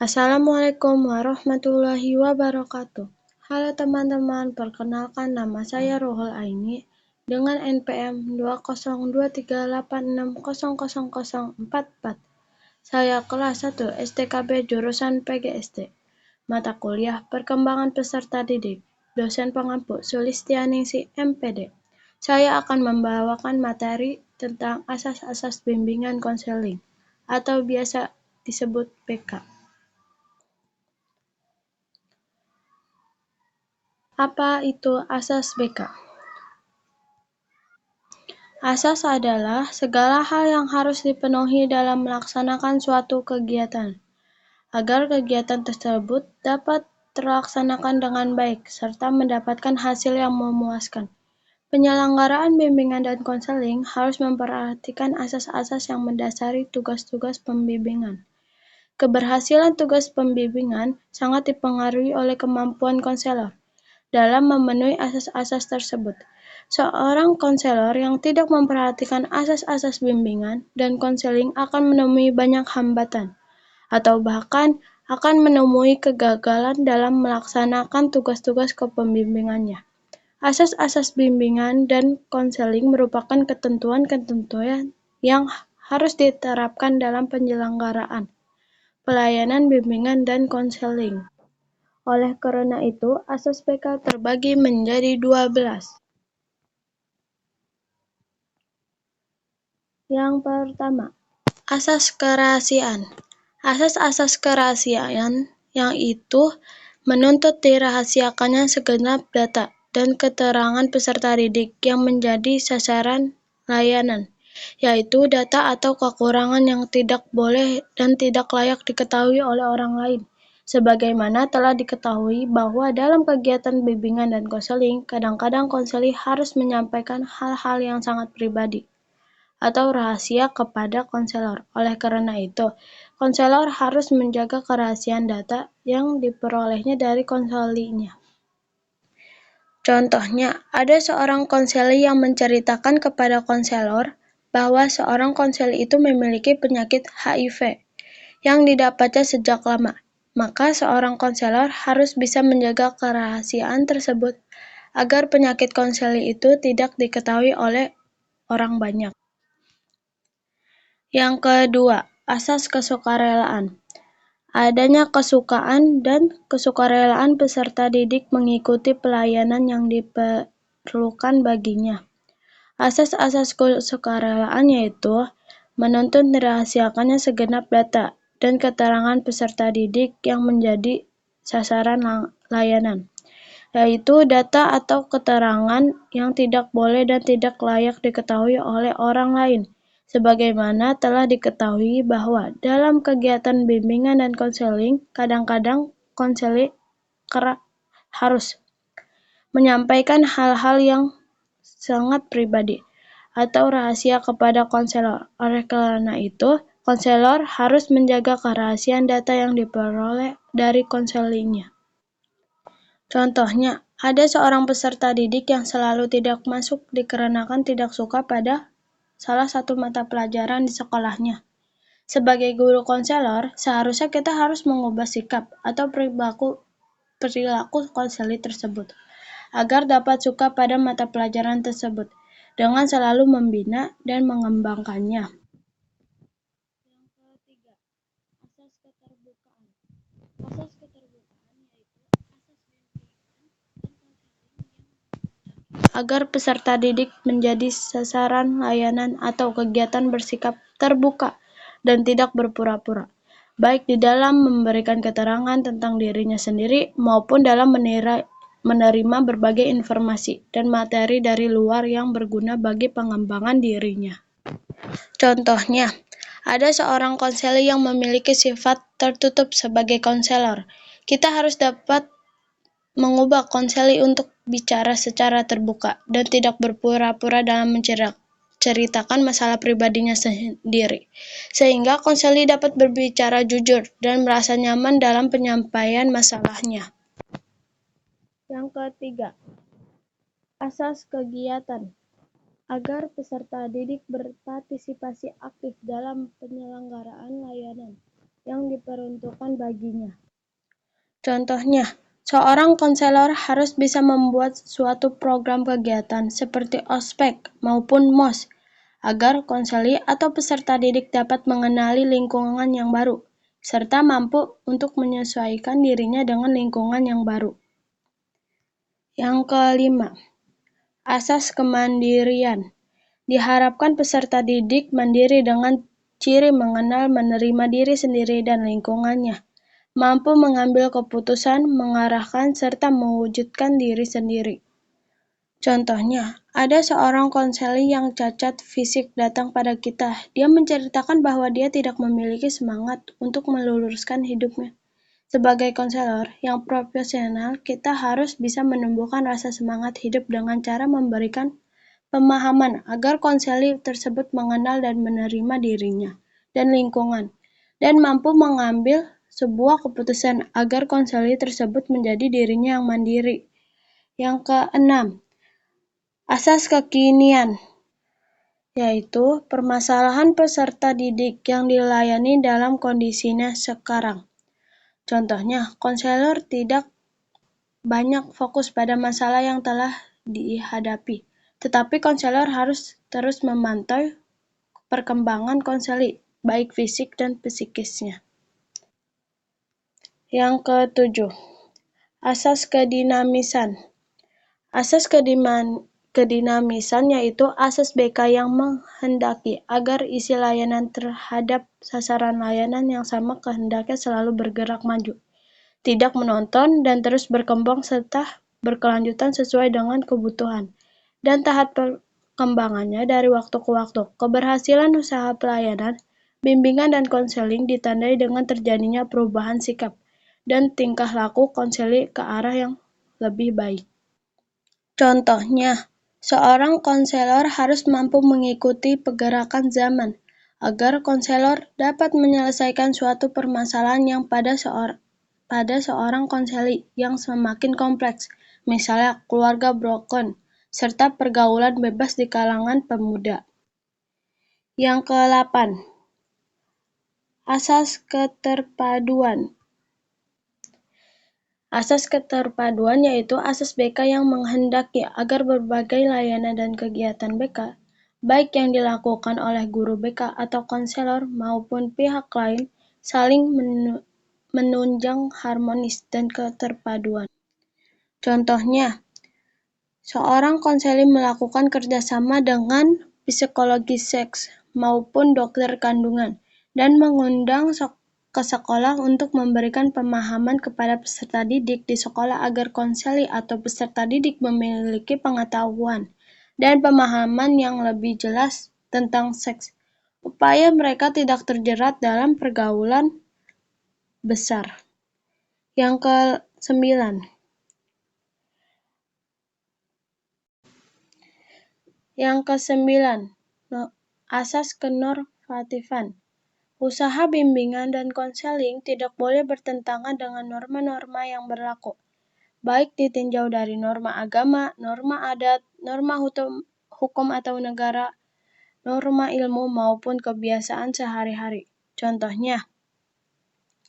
Assalamualaikum warahmatullahi wabarakatuh. Halo teman-teman, perkenalkan nama saya Ruhul Aini dengan NPM 20238600044. Saya kelas 1 STKB jurusan PGSD. Mata kuliah Perkembangan Peserta Didik. Dosen pengampu Sulistianingsih MPD. Saya akan membawakan materi tentang asas-asas bimbingan konseling atau biasa disebut PK. Apa itu asas BK? Asas adalah segala hal yang harus dipenuhi dalam melaksanakan suatu kegiatan, agar kegiatan tersebut dapat terlaksanakan dengan baik, serta mendapatkan hasil yang memuaskan. Penyelenggaraan bimbingan dan konseling harus memperhatikan asas-asas yang mendasari tugas-tugas pembimbingan. Keberhasilan tugas pembimbingan sangat dipengaruhi oleh kemampuan konselor dalam memenuhi asas-asas tersebut. Seorang konselor yang tidak memperhatikan asas-asas bimbingan dan konseling akan menemui banyak hambatan, atau bahkan akan menemui kegagalan dalam melaksanakan tugas-tugas kepembimbingannya. Asas-asas bimbingan dan konseling merupakan ketentuan-ketentuan yang harus diterapkan dalam penyelenggaraan pelayanan bimbingan dan konseling. Oleh karena itu, asas PK terbagi menjadi 12. Yang pertama, asas kerahasiaan. Asas-asas kerahasiaan yang itu menuntut dirahasiakannya segenap data dan keterangan peserta didik yang menjadi sasaran layanan, yaitu data atau kekurangan yang tidak boleh dan tidak layak diketahui oleh orang lain. Sebagaimana telah diketahui bahwa dalam kegiatan bimbingan dan konseling, kadang-kadang konselor harus menyampaikan hal-hal yang sangat pribadi atau rahasia kepada konselor. Oleh karena itu, konselor harus menjaga kerahasiaan data yang diperolehnya dari konselinya. Contohnya, ada seorang konseli yang menceritakan kepada konselor bahwa seorang konseli itu memiliki penyakit HIV yang didapatnya sejak lama. Maka seorang konselor harus bisa menjaga kerahasiaan tersebut agar penyakit konseli itu tidak diketahui oleh orang banyak. Yang kedua, asas kesukarelaan. Adanya kesukaan dan kesukarelaan peserta didik mengikuti pelayanan yang diperlukan baginya. Asas-asas kesukarelaan yaitu menuntut dirahasiakannya segenap data dan keterangan peserta didik yang menjadi sasaran layanan, yaitu data atau keterangan yang tidak boleh dan tidak layak diketahui oleh orang lain. Sebagaimana telah diketahui bahwa dalam kegiatan bimbingan dan konseling, kadang-kadang konselor harus menyampaikan hal-hal yang sangat pribadi atau rahasia kepada konselor. Oleh karena itu, konselor harus menjaga kerahasiaan data yang diperoleh dari konselingnya. Contohnya, ada seorang peserta didik yang selalu tidak masuk dikarenakan tidak suka pada salah satu mata pelajaran di sekolahnya. Sebagai guru konselor, seharusnya kita harus mengubah sikap atau perilaku konselor tersebut agar dapat suka pada mata pelajaran tersebut dengan selalu membina dan mengembangkannya. Yang ketiga, asas keterbukaan. Asas keterbukaan yaitu asas bimbingan dan konseling agar peserta didik menjadi sasaran layanan atau kegiatan bersikap terbuka dan tidak berpura-pura, baik di dalam memberikan keterangan tentang dirinya sendiri maupun dalam menerima berbagai informasi dan materi dari luar yang berguna bagi pengembangan dirinya. Contohnya, ada seorang konselor yang memiliki sifat tertutup sebagai konselor. Kita harus dapat mengubah konselor untuk bicara secara terbuka dan tidak berpura-pura dalam menceritakan masalah pribadinya sendiri, sehingga konselor dapat berbicara jujur dan merasa nyaman dalam penyampaian masalahnya. Yang ketiga, asas kegiatan. Agar peserta didik berpartisipasi aktif dalam penyelenggaraan layanan. yang diperuntukkan baginya. Contohnya, seorang konselor harus bisa membuat suatu program kegiatan seperti ospek maupun MOS agar konseli atau peserta didik dapat mengenali lingkungan yang baru, serta mampu untuk menyesuaikan dirinya dengan lingkungan yang baru. Yang kelima, asas kemandirian. Diharapkan peserta didik mandiri dengan ciri mengenal, menerima diri sendiri dan lingkungannya, mampu mengambil keputusan, mengarahkan, serta mewujudkan diri sendiri. Contohnya, ada seorang konseli yang cacat fisik datang pada kita. Dia menceritakan bahwa dia tidak memiliki semangat untuk meluruskan hidupnya. Sebagai konselor yang profesional, kita harus bisa menumbuhkan rasa semangat hidup dengan cara memberikan pemahaman agar konseli tersebut mengenal dan menerima dirinya dan lingkungan, dan mampu mengambil sebuah keputusan agar konseli tersebut menjadi dirinya yang mandiri. Yang keenam, asas kekinian, yaitu permasalahan peserta didik yang dilayani dalam kondisinya sekarang. Contohnya, konselor tidak banyak fokus pada masalah yang telah dihadapi, tetapi konselor harus terus memantau perkembangan konseli, baik fisik dan psikisnya. Yang ketujuh, asas kedinamisan. Asas kedinamisan yaitu asas BK yang menghendaki agar isi layanan terhadap sasaran layanan yang sama kehendaknya selalu bergerak maju, tidak menonton dan terus berkembang serta berkelanjutan sesuai dengan kebutuhan dan tahap perkembangannya dari waktu ke waktu. Keberhasilan usaha pelayanan, bimbingan dan konseling ditandai dengan terjadinya perubahan sikap dan tingkah laku konseli ke arah yang lebih baik. Contohnya, seorang konselor harus mampu mengikuti pergerakan zaman agar konselor dapat menyelesaikan suatu permasalahan yang pada seorang konseli yang semakin kompleks, misalnya keluarga broken, serta pergaulan bebas di kalangan pemuda. Yang ke-8, asas keterpaduan. Asas keterpaduan yaitu asas BK yang menghendaki agar berbagai layanan dan kegiatan BK, baik yang dilakukan oleh guru BK atau konselor maupun pihak lain, saling menunjang harmonis dan keterpaduan. Contohnya, seorang konseli melakukan kerjasama dengan psikologi seks maupun dokter kandungan dan mengundang ke sekolah untuk memberikan pemahaman kepada peserta didik di sekolah agar konseli atau peserta didik memiliki pengetahuan dan pemahaman yang lebih jelas tentang seks, upaya mereka tidak terjerat dalam pergaulan besar. Yang ke-9, asas kenormatifan. Usaha bimbingan dan konseling tidak boleh bertentangan dengan norma-norma yang berlaku, baik ditinjau dari norma agama, norma adat, norma hukum atau negara, norma ilmu maupun kebiasaan sehari-hari. Contohnya,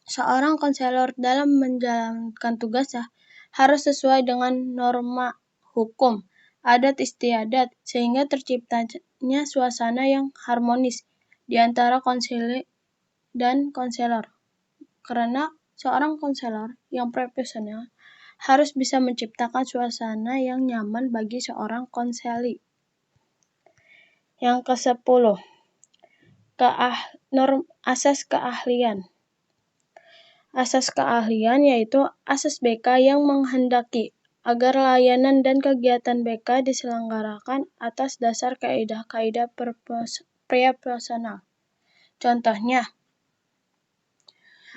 seorang konselor dalam menjalankan tugasnya harus sesuai dengan norma hukum, adat istiadat, sehingga terciptanya suasana yang harmonis di antara konseli dan konselor. Karena seorang konselor yang profesional harus bisa menciptakan suasana yang nyaman bagi seorang konseli. Yang ke-10, asas keahlian. Asas keahlian yaitu asas BK yang menghendaki agar layanan dan kegiatan BK diselenggarakan atas dasar kaidah-kaidah profesional. Contohnya,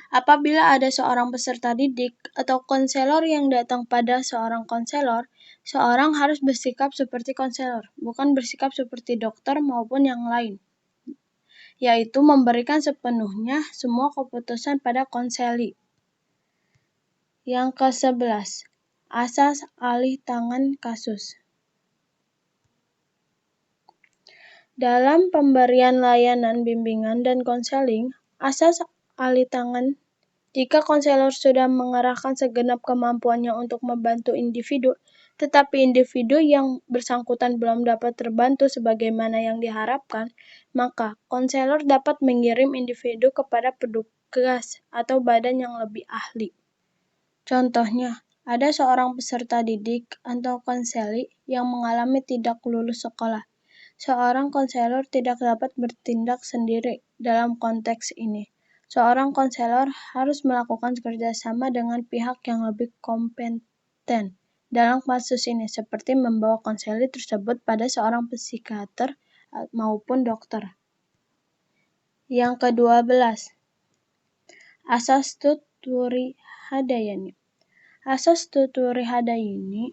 apabila ada seorang peserta didik atau konselor yang datang pada seorang konselor, seorang harus bersikap seperti konselor, bukan bersikap seperti dokter maupun yang lain, yaitu memberikan sepenuhnya semua keputusan pada konseli. Yang ke-11, asas alih tangan kasus. Dalam pemberian layanan bimbingan dan konseling, asas alih tangan. Jika konselor sudah mengerahkan segenap kemampuannya untuk membantu individu, tetapi individu yang bersangkutan belum dapat terbantu sebagaimana yang diharapkan, maka konselor dapat mengirim individu kepada petugas atau badan yang lebih ahli. Contohnya, ada seorang peserta didik atau konseli yang mengalami tidak lulus sekolah. Seorang konselor tidak dapat bertindak sendiri dalam konteks ini. Seorang konselor harus melakukan kerjasama dengan pihak yang lebih kompeten dalam kasus ini, seperti membawa konseli tersebut pada seorang psikiater maupun dokter. Yang ke-12, asas tuturi hadayani. Asas tuturi hadayani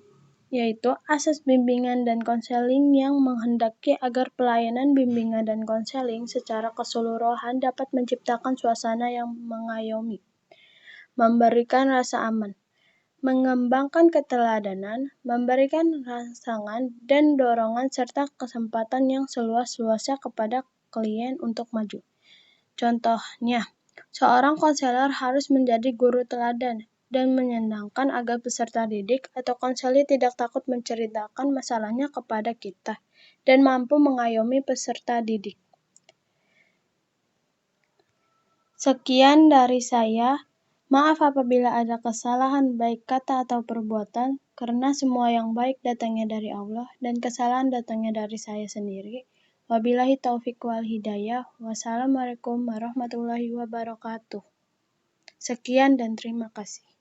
yaitu asas bimbingan dan konseling yang menghendaki agar pelayanan bimbingan dan konseling secara keseluruhan dapat menciptakan suasana yang mengayomi, memberikan rasa aman, mengembangkan keteladanan, memberikan rangsangan dan dorongan serta kesempatan yang seluas-luasnya kepada klien untuk maju. Contohnya, seorang konselor harus menjadi guru teladan dan menyenangkan agar peserta didik atau konseli tidak takut menceritakan masalahnya kepada kita dan mampu mengayomi peserta didik. Sekian dari saya. Maaf apabila ada kesalahan baik kata atau perbuatan, karena semua yang baik datangnya dari Allah dan kesalahan datangnya dari saya sendiri. Wabillahi taufiq wal hidayah. Wassalamualaikum warahmatullahi wabarakatuh. Sekian dan terima kasih.